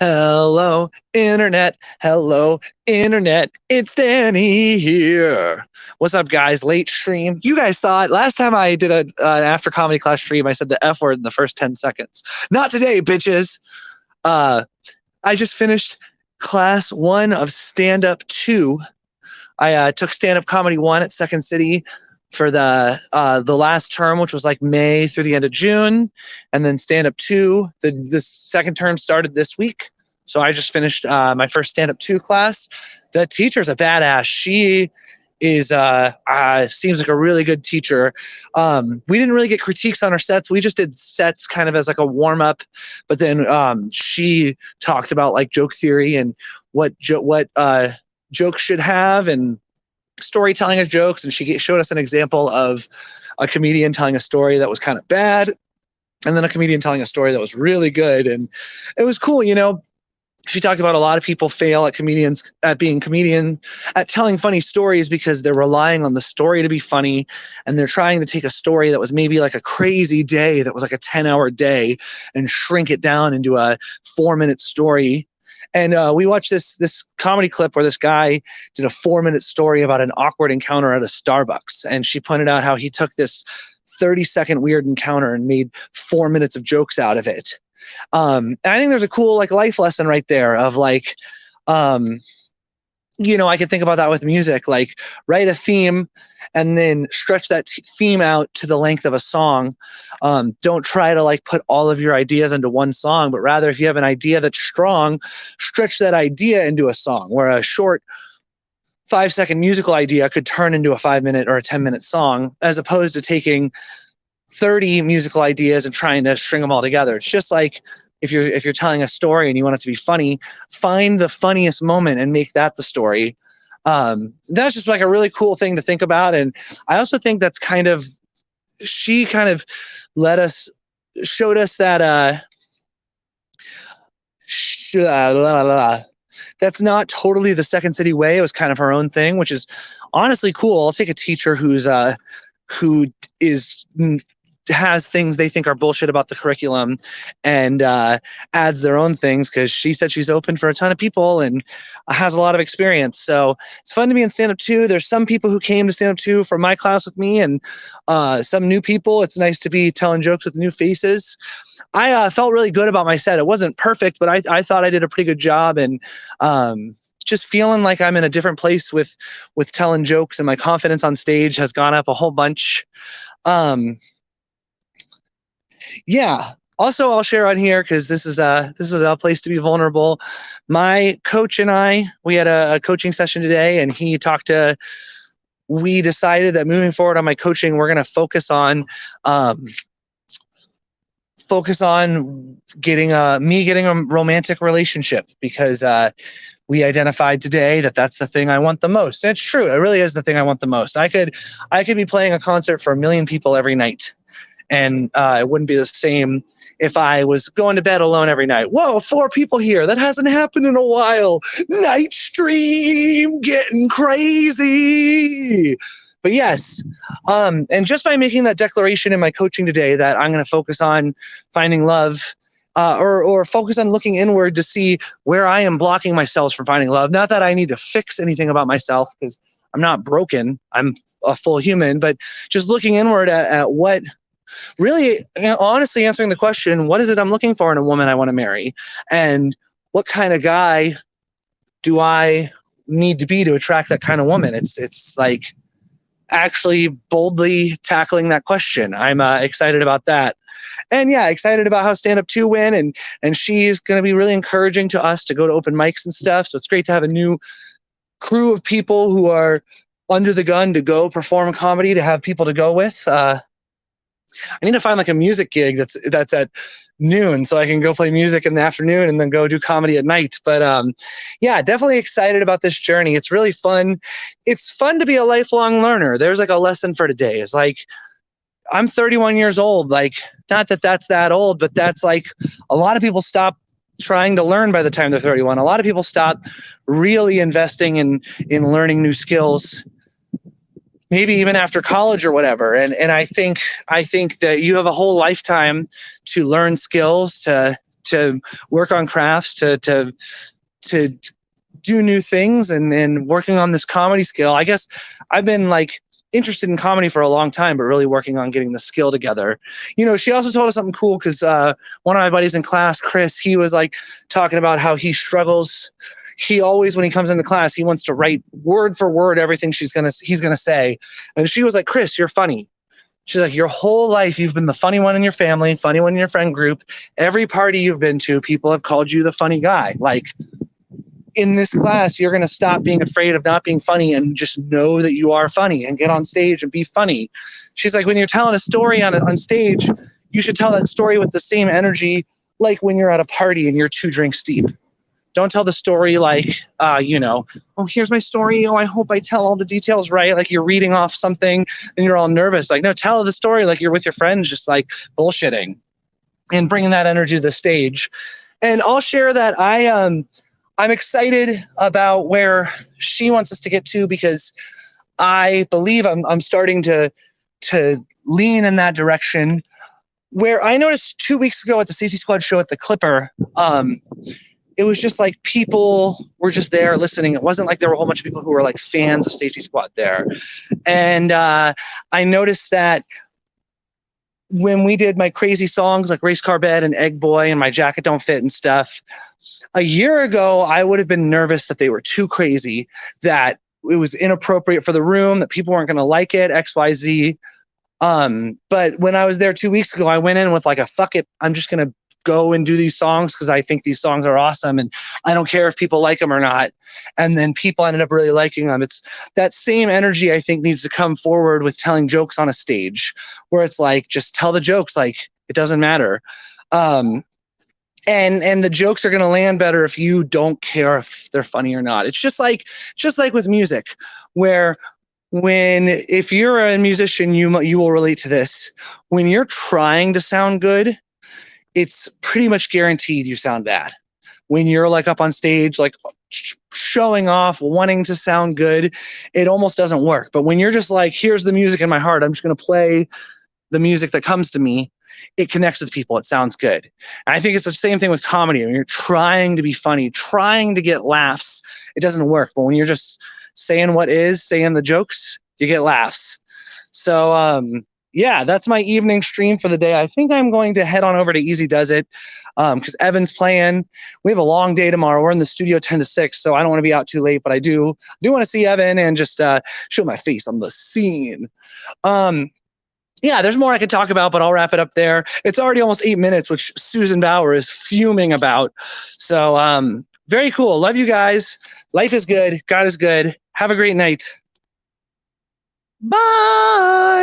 Hello, internet. Hello, internet. It's Danny here. What's up, guys? Late stream. You guys thought last time I did an after comedy class stream, I said the F word in the first 10 seconds. Not today, bitches. I just finished class 1 of stand up 2. I took stand up comedy 1 at Second City for the last term, which was like May through the end of June, and then stand up 2. The second term started this week, so I just finished my first stand up 2 class. The teacher's a badass. She is seems like a really good teacher. We didn't really get critiques on our sets. We just did sets kind of as like a warm up, but then she talked about like joke theory and what jokes should have and storytelling of jokes, and she showed us an example of a comedian telling a story that was kind of bad and then a comedian telling a story that was really good, and it was cool. She talked about a lot of people fail at telling funny stories because they're relying on the story to be funny, and they're trying to take a story that was maybe like a crazy day that was like a 10-hour day and shrink it down into a 4-minute story. And we watched this comedy clip where this guy did a 4-minute story about an awkward encounter at a Starbucks. And she pointed out how he took this 30-second weird encounter and made 4 minutes of jokes out of it. And I think there's a cool like life lesson right there of like, I could think about that with music, like write a theme and then stretch that theme out to the length of a song. Don't try to like put all of your ideas into one song, but rather if you have an idea that's strong, stretch that idea into a song, where a short 5-second musical idea could turn into a 5-minute or a 10-minute song, as opposed to taking 30 musical ideas and trying to string them all together. It's just like, if you're telling a story and you want it to be funny, find the funniest moment and make that the story. That's just like a really cool thing to think about. And I also think that's she kind of showed us that that's not totally the Second City way. It was kind of her own thing, which is honestly cool. I'll take a teacher who has things they think are bullshit about the curriculum and adds their own things, because she said she's open for a ton of people and has a lot of experience. So it's fun to be in stand-up 2. There's some people who came to stand-up 2 from my class with me, and some new people. It's nice to be telling jokes with new faces. I felt really good about my set. It wasn't perfect, but I thought I did a pretty good job, and just feeling like I'm in a different place with telling jokes, and my confidence on stage has gone up a whole bunch. Yeah. Also, I'll share on here, because this is a place to be vulnerable. My coach and we had a coaching session today, and we decided that moving forward on my coaching, we're going to focus on getting a romantic relationship, because we identified today that that's the thing I want the most. And it's true. It really is the thing I want the most. I could be playing a concert for 1 million people every night, and it wouldn't be the same if I was going to bed alone every night. Whoa, 4 people here. That hasn't happened in a while. Night stream getting crazy. But yes, and just by making that declaration in my coaching today that I'm going to focus on finding love, or focus on looking inward to see where I am blocking myself from finding love. Not that I need to fix anything about myself, because I'm not broken. I'm a full human, but just looking inward at what really, honestly answering the question, what is it I'm looking for in a woman I want to marry? And what kind of guy do I need to be to attract that kind of woman? It's like actually boldly tackling that question. I'm excited about that. And yeah, excited about how stand-up 2 went, and she's going to be really encouraging to us to go to open mics and stuff. So it's great to have a new crew of people who are under the gun to go perform comedy, to have people to go with. I need to find like a music gig that's at noon, so I can go play music in the afternoon and then go do comedy at night. But yeah, definitely excited about this journey. It's really fun. It's fun to be a lifelong learner. There's like a lesson for today. It's like, I'm 31 years old. Like, not that that's that old, but that's like, a lot of people stop trying to learn by the time they're 31. A lot of people stop really investing in learning new skills, maybe even after college or whatever. And I think that you have a whole lifetime to learn skills, to to work on crafts, to do new things, and working on this comedy skill. I guess I've been like interested in comedy for a long time, but really working on getting the skill together. She also told us something cool because one of my buddies in class, Chris, he was like talking about how he struggles. He always, when he comes into class, he wants to write word for word everything he's gonna say. And she was like, Chris, you're funny. She's like, your whole life, you've been the funny one in your family, funny one in your friend group. Every party you've been to, people have called you the funny guy. Like, in this class, you're going to stop being afraid of not being funny and just know that you are funny and get on stage and be funny. She's like, when you're telling a story on stage, you should tell that story with the same energy like when you're at a party and you're 2 drinks deep. Don't tell the story like, oh, here's my story. Oh, I hope I tell all the details right. Like you're reading off something and you're all nervous. Like, no, tell the story like you're with your friends, just like bullshitting and bringing that energy to the stage. And I'll share that I'm excited about where she wants us to get to, because I believe I'm starting to lean in that direction. Where I noticed 2 weeks ago at the Safety Squad show at the Clipper, it was just like people were just there listening. It wasn't like there were a whole bunch of people who were like fans of Safety Squad there. And I noticed that when we did my crazy songs like Race Car Bed and Egg Boy and My Jacket Don't Fit and stuff, a year ago, I would have been nervous that they were too crazy, that it was inappropriate for the room, that people weren't going to like it, X, Y, Z. But when I was there 2 weeks ago, I went in with like a fuck it, I'm just going to go and do these songs because I think these songs are awesome and I don't care if people like them or not. And then people ended up really liking them. It's that same energy I think needs to come forward with telling jokes on a stage, where it's like, just tell the jokes, like it doesn't matter. And the jokes are going to land better if you don't care if they're funny or not. It's just like with music, where if you're a musician, you will relate to this. When you're trying to sound good, it's pretty much guaranteed you sound bad. When you're like up on stage, like showing off, wanting to sound good, it almost doesn't work. But when you're just like, here's the music in my heart, I'm just going to play the music that comes to me, it connects with people. It sounds good. And I think it's the same thing with comedy. When you're trying to be funny, trying to get laughs, it doesn't work. But when you're just saying saying the jokes, you get laughs. So, yeah, that's my evening stream for the day. I think I'm going to head on over to Easy Does It because Evan's playing. We have a long day tomorrow. We're in the studio 10 to 6, so I don't want to be out too late, but I do want to see Evan and just show my face on the scene. Yeah, there's more I could talk about, but I'll wrap it up there. It's already almost 8 minutes, which Susan Bauer is fuming about. So very cool. Love you guys. Life is good. God is good. Have a great night. Bye.